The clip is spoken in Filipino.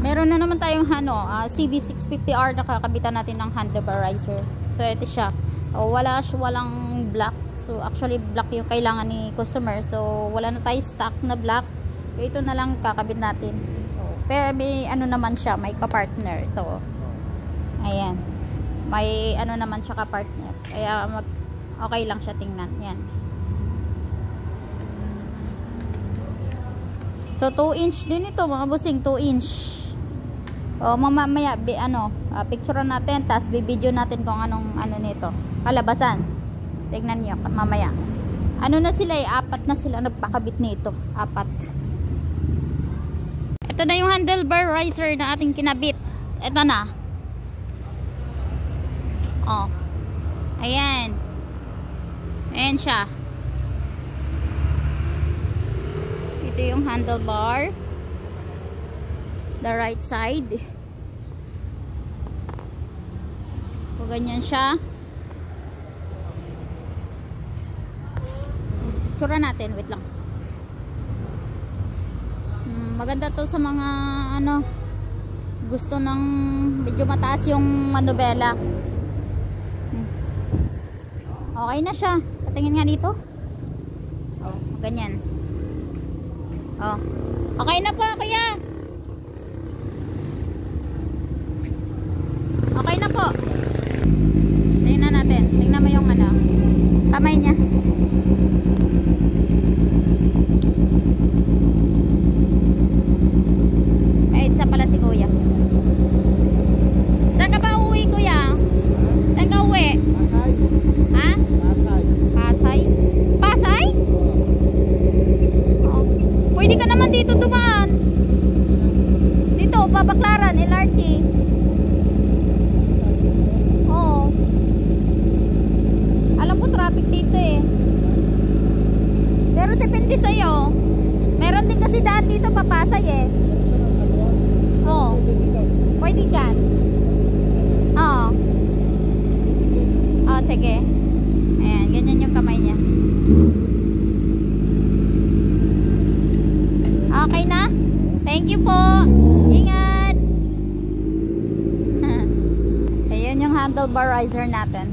Meron na naman tayong CB650R na kakabitan natin ng handlebar riser. So ito siya. Walang black. So actually black yung kailangan ni customer. So wala na tayo stock na black. Ito na lang kakabit natin. Pero may ano naman siya, may ka-partner ito. Ayan. May ano naman siya ka-partner. Kaya okay lang siya tingnan. Yan. So 2 inch din ito mga busing, 2 inch. O mamaya picturean natin, tas bibideo natin kung anong nito. Kalabasan. Tingnan niyo mamaya. Ano na sila 4 na sila nagpakabit nito. 4. Ito na yung handlebar riser na ating kinabit. Ito na. Oh. Ayan. Ayan siya. Ito yung handlebar. The right side. So, ganyan siya. Tsura natin. Wait lang. Maganda to sa mga gusto ng medyo mataas yung manubela. Okay na siya. Patingin nga dito. Oh, ganyan. Oh. Okay na po, kuya. Okay na po. Tingnan natin. Tingnan mo yung kamay niya. Ay, isa pala si kuya. Saan ka ba uwi, kuya? Saan ka uwi? Ha? Pasay. Pasay? Oh. Pwede ka naman dito dumaan. Dito, Baklaran, LRT. Oo. Alam ko traffic dito eh. Pero depende sa'yo. Meron din kasi daan dito papasay eh. Oo. Pwede dyan. Oo. Oh, sige. Ayan, ganyan yung kamay niya. Okay na? Thank you po. Ingat. Ayan yung handlebar riser natin.